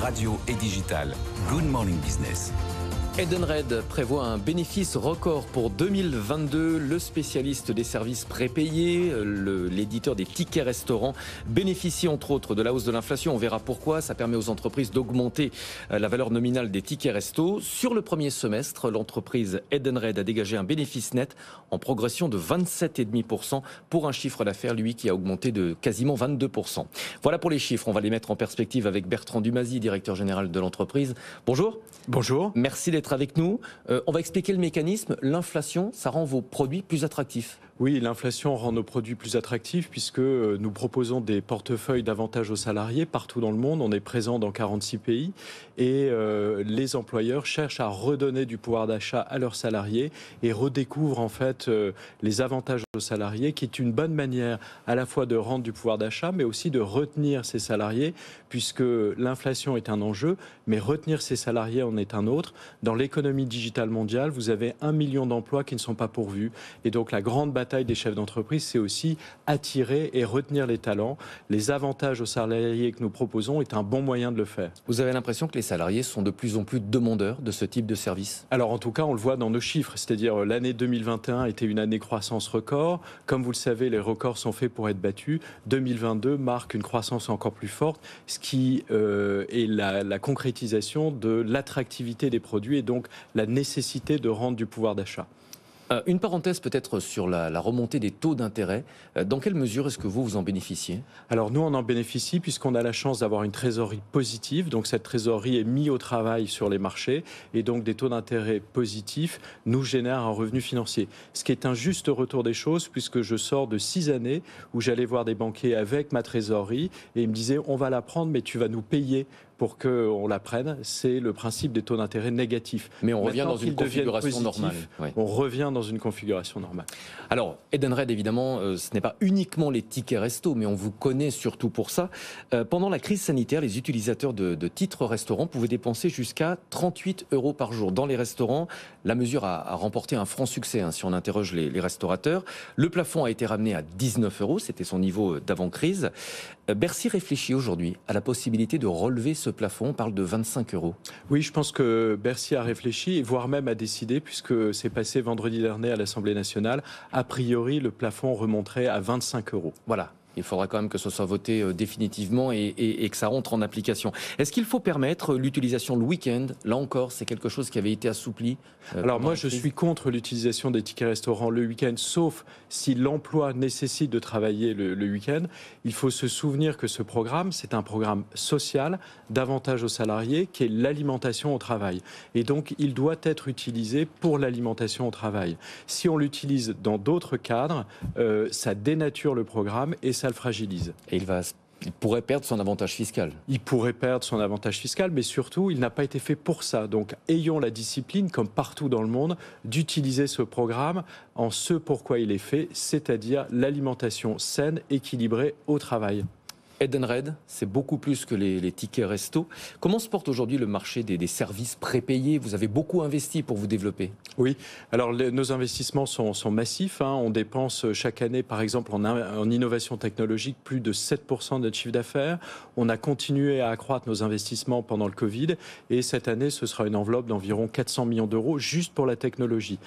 radio et digital. Good Morning Business. Edenred prévoit un bénéfice record pour 2022. Le spécialiste des services prépayés, l'éditeur des tickets restaurants, bénéficie entre autres de la hausse de l'inflation. On verra pourquoi. Ça permet aux entreprises d'augmenter la valeur nominale des tickets resto. Sur le premier semestre, l'entreprise Edenred a dégagé un bénéfice net en progression de 27,5% pour un chiffre d'affaires, lui, qui a augmenté de quasiment 22%. Voilà pour les chiffres. On va les mettre en perspective avec Bertrand Dumazy, directeur général de l'entreprise. Bonjour. Bonjour. Merci d'être avec nous. On va expliquer le mécanisme. L'inflation, ça rend vos produits plus attractifs. Oui, l'inflation rend nos produits plus attractifs puisque nous proposons des portefeuilles d'avantages aux salariés partout dans le monde. On est présent dans 46 pays et les employeurs cherchent à redonner du pouvoir d'achat à leurs salariés et redécouvrent en fait les avantages aux salariés, qui est une bonne manière à la fois de rendre du pouvoir d'achat mais aussi de retenir ces salariés, puisque l'inflation est un enjeu, mais retenir ces salariés en est un autre. Dans l'économie digitale mondiale, vous avez 1 million d'emplois qui ne sont pas pourvus, et donc la grande bataille des chefs d'entreprise, c'est aussi attirer et retenir les talents. Les avantages aux salariés que nous proposons est un bon moyen de le faire. Vous avez l'impression que les salariés sont de plus en plus demandeurs de ce type de service? Alors en tout cas, on le voit dans nos chiffres, c'est-à-dire l'année 2021 était une année croissance record. Comme vous le savez, les records sont faits pour être battus. 2022 marque une croissance encore plus forte, ce qui est la concrétisation de l'attractivité des produits et donc la nécessité de rendre du pouvoir d'achat. Une parenthèse peut-être sur la remontée des taux d'intérêt. Dans quelle mesure est-ce que vous en bénéficiez? Alors nous, on en bénéficie puisqu'on a la chance d'avoir une trésorerie positive. Donc cette trésorerie est mise au travail sur les marchés et donc des taux d'intérêt positifs nous génèrent un revenu financier. Ce qui est un juste retour des choses puisque je sors de 6 années où j'allais voir des banquiers avec ma trésorerie et ils me disaient on va la prendre mais tu vas nous payer pour qu'on la prenne. C'est le principe des taux d'intérêt négatifs. Mais on revient dans une configuration normale. Ouais. On revient dans une configuration normale. Alors, Edenred, évidemment, ce n'est pas uniquement les tickets resto, mais on vous connaît surtout pour ça. Pendant la crise sanitaire, les utilisateurs de titres restaurants pouvaient dépenser jusqu'à 38 € par jour dans les restaurants. La mesure a remporté un franc succès, si on interroge les restaurateurs. Le plafond a été ramené à 19 €, c'était son niveau d'avant-crise. Bercy réfléchit aujourd'hui à la possibilité de relever ce plafond, on parle de 25 €. Oui, je pense que Bercy a réfléchi, voire même a décidé, puisque c'est passé vendredi dernier à l'Assemblée nationale. A priori, le plafond remonterait à 25 €. Voilà. Il faudra quand même que ce soit voté définitivement et que ça rentre en application. Est-ce qu'il faut permettre l'utilisation le week-end? Là encore, c'est quelque chose qui avait été assoupli. Alors moi, je suis contre l'utilisation des tickets restaurants le week-end, sauf si l'emploi nécessite de travailler le week-end. Il faut se souvenir que ce programme, c'est un programme social d'avantage aux salariés, qui est l'alimentation au travail. Et donc, il doit être utilisé pour l'alimentation au travail. Si on l'utilise dans d'autres cadres, ça dénature le programme et ça le fragilise. Et il pourrait perdre son avantage fiscal. Il pourrait perdre son avantage fiscal, mais surtout, il n'a pas été fait pour ça. Donc, ayons la discipline, comme partout dans le monde, d'utiliser ce programme en ce pourquoi il est fait, c'est-à-dire l'alimentation saine, équilibrée au travail. Edenred, c'est beaucoup plus que les tickets resto. Comment se porte aujourd'hui le marché des services prépayés? Vous avez beaucoup investi pour vous développer. Oui, alors nos investissements sont massifs. On dépense chaque année, par exemple, en innovation technologique, plus de 7% de notre chiffre d'affaires. On a continué à accroître nos investissements pendant le Covid. Et cette année, ce sera une enveloppe d'environ 400 millions d'euros juste pour la technologie.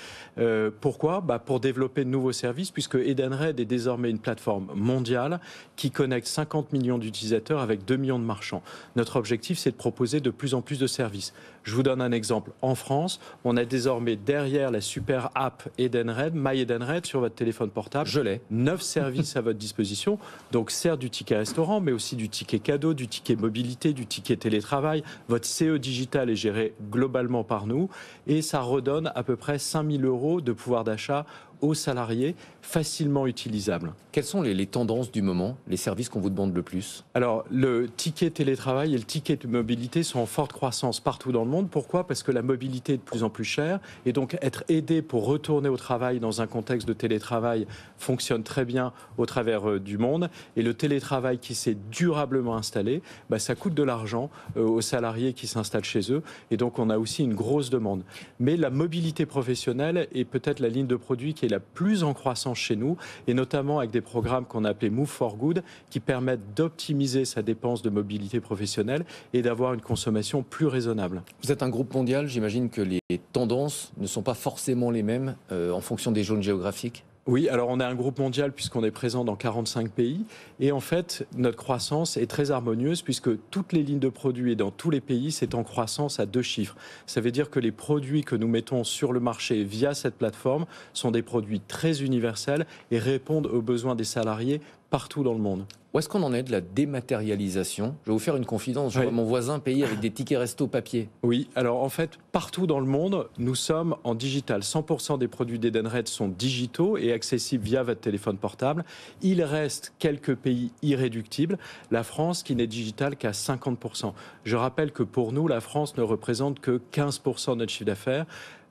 Pourquoi? Pour développer de nouveaux services, puisque Edenred est désormais une plateforme mondiale qui connecte 50 millions d'utilisateurs avec 2 millions de marchands. Notre objectif, c'est de proposer de plus en plus de services. Je vous donne un exemple. En France, on a désormais derrière la super app Edenred, My Edenred, sur votre téléphone portable. Je l'ai. 9 services à votre disposition. Donc, certes, du ticket restaurant, mais aussi du ticket cadeau, du ticket mobilité, du ticket télétravail. Votre CE digital est géré globalement par nous et ça redonne à peu près 5 000 € de pouvoir d'achat aux salariés, facilement utilisables. Quelles sont les tendances du moment, les services qu'on vous demande le plus? Alors, le ticket télétravail et le ticket de mobilité sont en forte croissance partout dans le monde. Pourquoi? Parce que la mobilité est de plus en plus chère et donc être aidé pour retourner au travail dans un contexte de télétravail fonctionne très bien au travers du monde. Et le télétravail qui s'est durablement installé, ça coûte de l'argent aux salariés qui s'installent chez eux et donc on a aussi une grosse demande. Mais la mobilité professionnelle est peut-être la ligne de produit qui est la plus en croissance chez nous, et notamment avec des programmes qu'on a appelés Move for Good, qui permettent d'optimiser sa dépense de mobilité professionnelle et d'avoir une consommation plus raisonnable. Vous êtes un groupe mondial, j'imagine que les tendances ne sont pas forcément les mêmes en fonction des zones géographiques. Oui, alors on est un groupe mondial puisqu'on est présent dans 45 pays et en fait notre croissance est très harmonieuse puisque toutes les lignes de produits et dans tous les pays c'est en croissance à 2 chiffres. Ça veut dire que les produits que nous mettons sur le marché via cette plateforme sont des produits très universels et répondent aux besoins des salariés partout dans le monde. Où est-ce qu'on en est de la dématérialisation ? Je vais vous faire une confidence. Je vois mon voisin payer avec des tickets resto papier. Oui, alors en fait, partout dans le monde, nous sommes en digital. 100% des produits d'Edenred sont digitaux et accessibles via votre téléphone portable. Il reste quelques pays irréductibles. La France qui n'est digitale qu'à 50%. Je rappelle que pour nous, la France ne représente que 15% de notre chiffre d'affaires.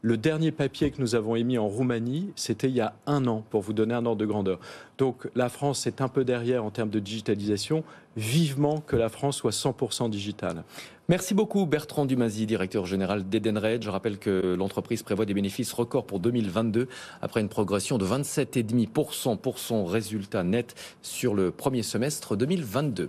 Le dernier papier que nous avons émis en Roumanie, c'était il y a 1 an, pour vous donner un ordre de grandeur. Donc la France est un peu derrière en termes de digitalisation. Vivement que la France soit 100% digitale. Merci beaucoup Bertrand Dumazy, directeur général d'Edenred. Je rappelle que l'entreprise prévoit des bénéfices records pour 2022 après une progression de 27,5% pour son résultat net sur le premier semestre 2022.